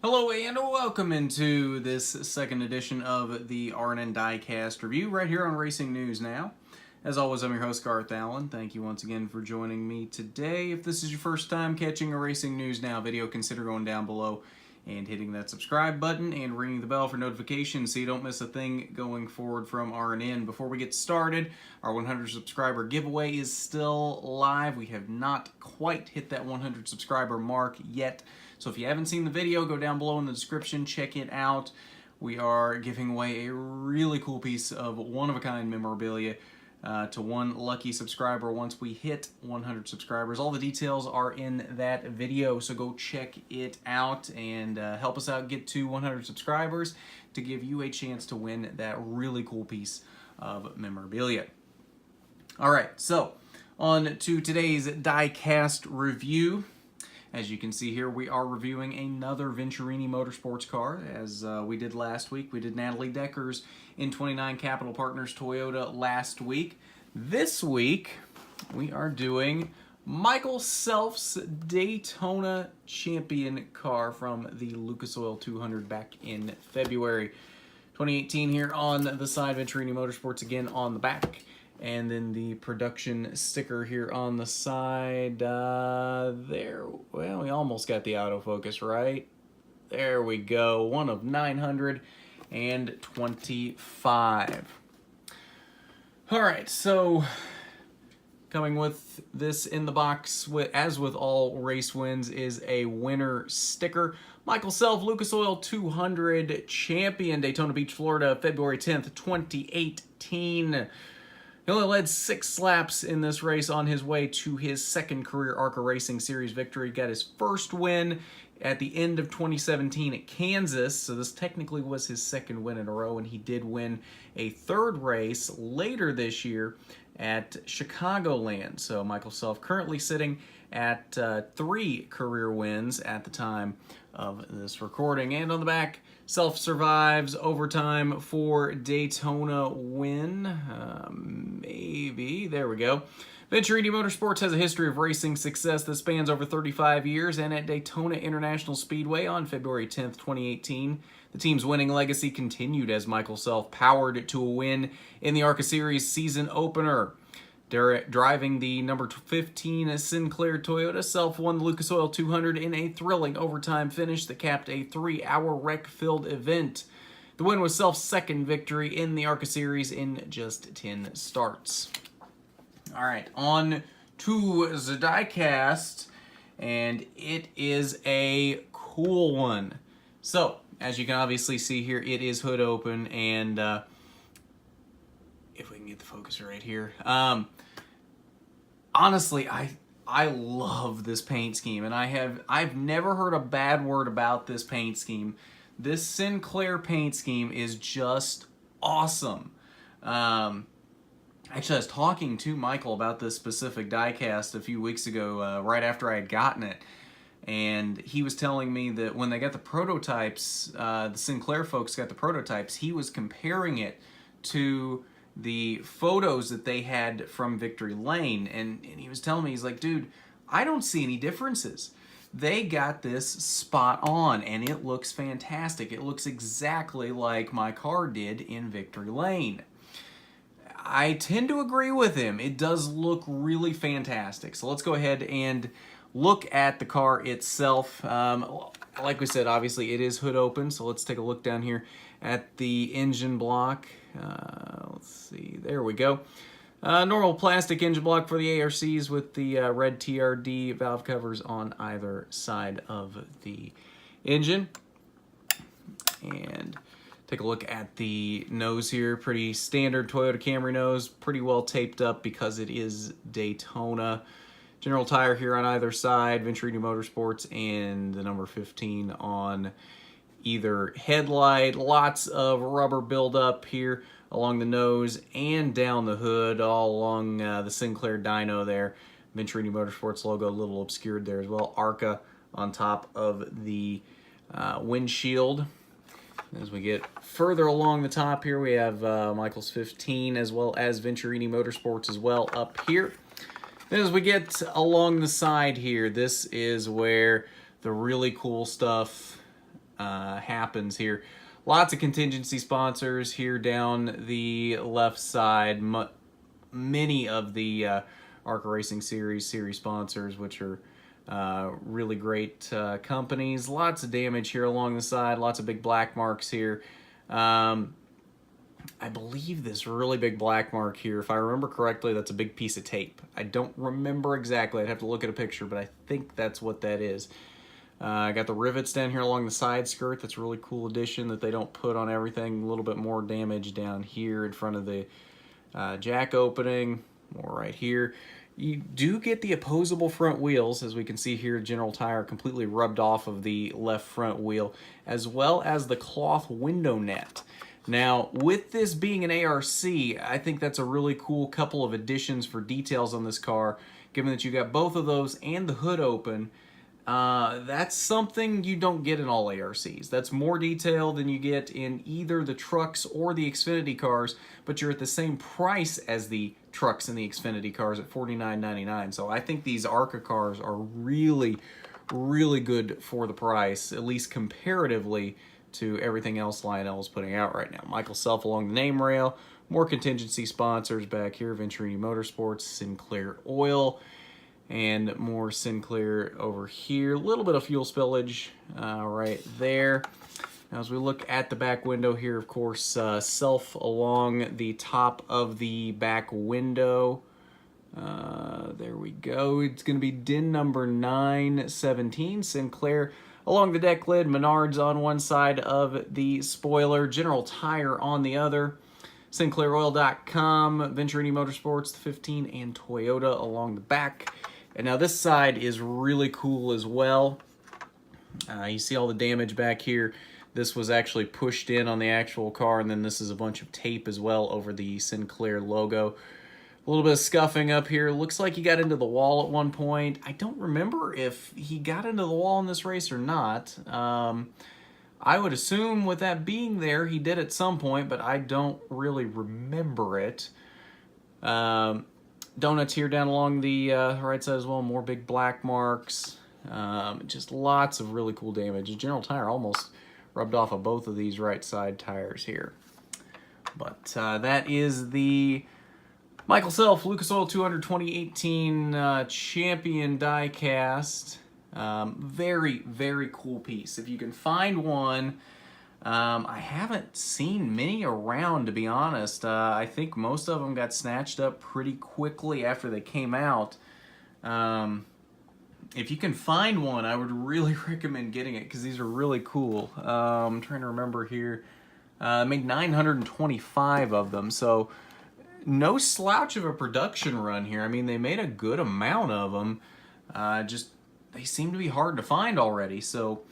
Hello and welcome into this second edition of the RNN Diecast review right here on Racing News Now. As always, I'm your host, Garth Allen. Thank you once again for joining me today. If this is your first time catching a Racing News Now video, consider going down below and hitting that subscribe button and ringing the bell for notifications so you don't miss a thing going forward from RNN. Before we get started, our 100 subscriber giveaway is still live. We have not quite hit that 100 subscriber mark yet. So if you haven't seen the video, go down below in the description, check it out. We are giving away a really cool piece of one-of-a-kind memorabilia to one lucky subscriber once we hit 100 subscribers. All the details are in that video, so go check it out and help us out get to 100 subscribers to give you a chance to win that really cool piece of memorabilia. All right, so on to today's Diecast review. As you can see here, we are reviewing another Venturini Motorsports car. As we did last week, we did Natalie Decker's in 29 Capital Partners Toyota last week. This week, we are doing Michael Self's Daytona champion car from the Lucas Oil 200 back in February 2018 here on the side, Venturini Motorsports again on the back. And then the production sticker here on the side, there, well, we almost got the autofocus right. There we go, one of 925. All right, so coming with this in the box, as with all race wins, is a winner sticker. Michael Self, Lucas Oil 200 champion, Daytona Beach, Florida, February 10th, 2018. He only led 6 laps in this race on his way to his second career ARCA Racing Series victory. Got his first win at the end of 2017 at Kansas, so this technically was his second win in a row, and he did win a third race later this year at Chicagoland. So Michael Self currently sitting at 3 career wins at the time of this recording. And on the back, Self survives overtime for Daytona win. Maybe. There we go. Venturini Motorsports has a history of racing success that spans over 35 years, and at Daytona International Speedway on February 10th, 2018, the team's winning legacy continued as Michael Self powered to a win in the ARCA Series season opener. Driving the number 15 Sinclair Toyota, Self won the Lucas Oil 200 in a thrilling overtime finish that capped a 3-hour wreck-filled event. The win was Self's second victory in the ARCA Series in just 10 starts. All right, on to the Diecast, and it is a cool one. So, as you can obviously see here, it is hood open, and if we can get the focus right here. Honestly, I love this paint scheme, and I've never heard a bad word about this paint scheme. This Sinclair paint scheme is just awesome. Actually, I was talking to Michael about this specific diecast a few weeks ago, right after I had gotten it, and he was telling me that when they got the prototypes, the Sinclair folks got the prototypes, he was comparing it to the photos that they had from Victory Lane, and he was telling me, he's like, dude, I don't see any differences. They got this spot on, and it looks fantastic. It looks exactly like my car did in Victory Lane. I tend to agree with him. It does look really fantastic. So let's go ahead and look at the car itself. Like we said, obviously it is hood open, so let's take a look down here at the engine block. Let's see, there we go. Normal plastic engine block for the ARCs with the red TRD valve covers on either side of the engine. And take a look at the nose here. Pretty standard Toyota Camry nose, pretty well taped up because it is Daytona. General tire here on either side, Venturini Motorsports, and the number 15 on either headlight. Lots of rubber buildup here along the nose and down the hood, all along the Sinclair dyno there. Venturini Motorsports logo a little obscured there as well. ARCA on top of the windshield. As we get further along the top here, we have Michael's 15 as well as Venturini Motorsports as well up here. Then as we get along the side here, this is where the really cool stuff happens here. Lots of contingency sponsors here down the left side. Many of the ARCA Racing Series sponsors, which are really great companies. Lots of damage here along the side. Lots of big black marks here. I believe this really big black mark here, if I remember correctly, that's a big piece of tape. I don't remember exactly. I'd have to look at a picture, but I think that's what that is. I got the rivets down here along the side skirt. That's a really cool addition that they don't put on everything. A little bit more damage down here in front of the jack opening, more right here. You do get the opposable front wheels, as we can see here. General Tire completely rubbed off of the left front wheel, as well as the cloth window net. Now, with this being an ARC, I think that's a really cool couple of additions for details on this car, given that you got both of those and the hood open. That's something you don't get in all ARCs. That's more detail than you get in either the trucks or the Xfinity cars, but you're at the same price as the trucks and the Xfinity cars at $49.99. So I think these ARCA cars are really, really good for the price, at least comparatively to everything else Lionel is putting out right now. Michael Self along the name rail, more contingency sponsors back here, Venturini Motorsports, Sinclair Oil, and more Sinclair over here. A little bit of fuel spillage right there. Now, as we look at the back window here, of course, Self along the top of the back window. There we go. It's going to be DIN number 917, Sinclair. Along the deck lid, Menards on one side of the spoiler, General Tire on the other, SinclairOil.com, Venturini Motorsports, the 15, and Toyota along the back. And now this side is really cool as well. You see all the damage back here. This was actually pushed in on the actual car, and then this is a bunch of tape as well over the Sinclair logo. A little bit of scuffing up here. Looks like he got into the wall at one point. I don't remember if he got into the wall in this race or not. I would assume with that being there, he did at some point, but I don't really remember it. Donuts here down along the right side as well. More big black marks. Just lots of really cool damage. General Tire almost rubbed off of both of these right side tires here. But that is the Michael Self, Lucas Oil 200 2018 Champion Diecast. Very, very cool piece. If you can find one, I haven't seen many around, to be honest. I think most of them got snatched up pretty quickly after they came out. If you can find one, I would really recommend getting it because these are really cool. I'm trying to remember here. Made 925 of them, so no slouch of a production run here. I mean, they made a good amount of them. Just they seem to be hard to find already. So,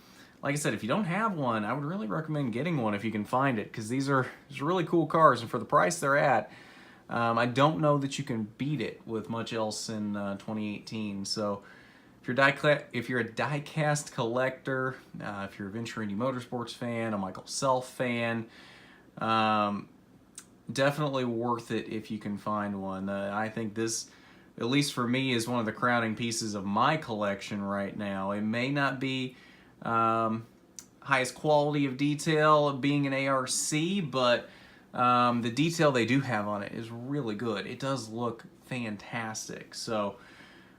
like I said, if you don't have one, I would really recommend getting one if you can find it, because these are really cool cars, and for the price they're at, I don't know that you can beat it with much else in 2018. So, if you're a diecast collector, if you're a Venturini Motorsports fan, a Michael Self fan, definitely worth it if you can find one. I think this, at least for me, is one of the crowning pieces of my collection right now. It may not be highest quality of detail being an ARC, but the detail they do have on it is really good. It does look fantastic. So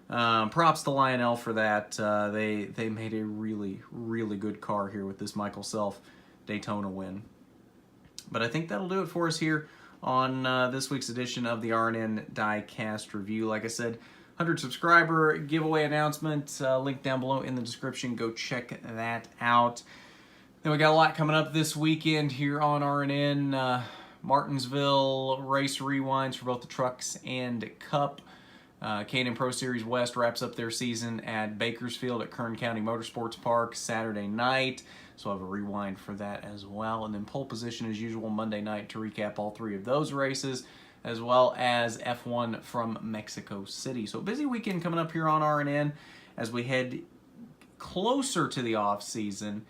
props to Lionel for that. They made a really, really good car here with this Michael Self Daytona win. But I think that'll do it for us here on this week's edition of the RNN Diecast Review. Like I said, 100 subscriber giveaway announcement, link down below in the description. Go check that out. Then we got a lot coming up this weekend here on RNN. Martinsville race rewinds for both the trucks and Cup. K&N Pro Series West wraps up their season at Bakersfield at Kern County Motorsports Park Saturday night. So I'll have a rewind for that as well. And then pole position as usual Monday night to recap all three of those races, as well as F1 from Mexico City. So a busy weekend coming up here on RNN as we head closer to the off season,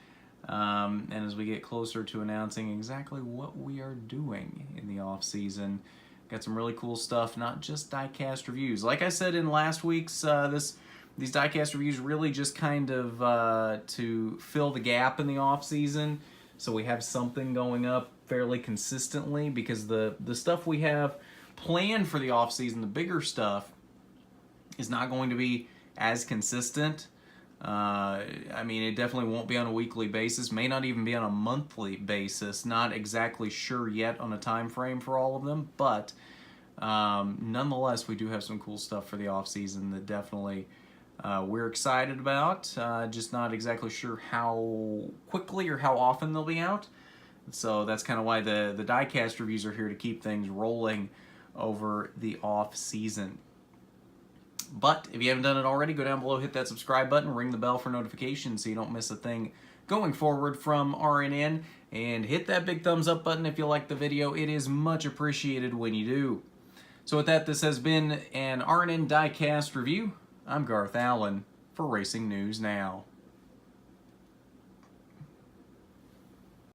and as we get closer to announcing exactly what we are doing in the off season. Got some really cool stuff, not just diecast reviews. Like I said in last week's this these diecast reviews really just kind of to fill the gap in the off season, so we have something going up fairly consistently, because the stuff we have planned for the off season, the bigger stuff, is not going to be as consistent. I mean, it definitely won't be on a weekly basis, may not even be on a monthly basis. Not exactly sure yet on a time frame for all of them, but nonetheless, we do have some cool stuff for the off season that definitely we're excited about. Just not exactly sure how quickly or how often they'll be out. So that's kind of why the diecast reviews are here, to keep things rolling over the off season. But if you haven't done it already, go down below, hit that subscribe button, ring the bell for notifications so you don't miss a thing going forward from RNN, and hit that big thumbs up button if you like the video. It is much appreciated when you do. So with that, this has been an RNN Diecast review. I'm Garth Allen for Racing News Now.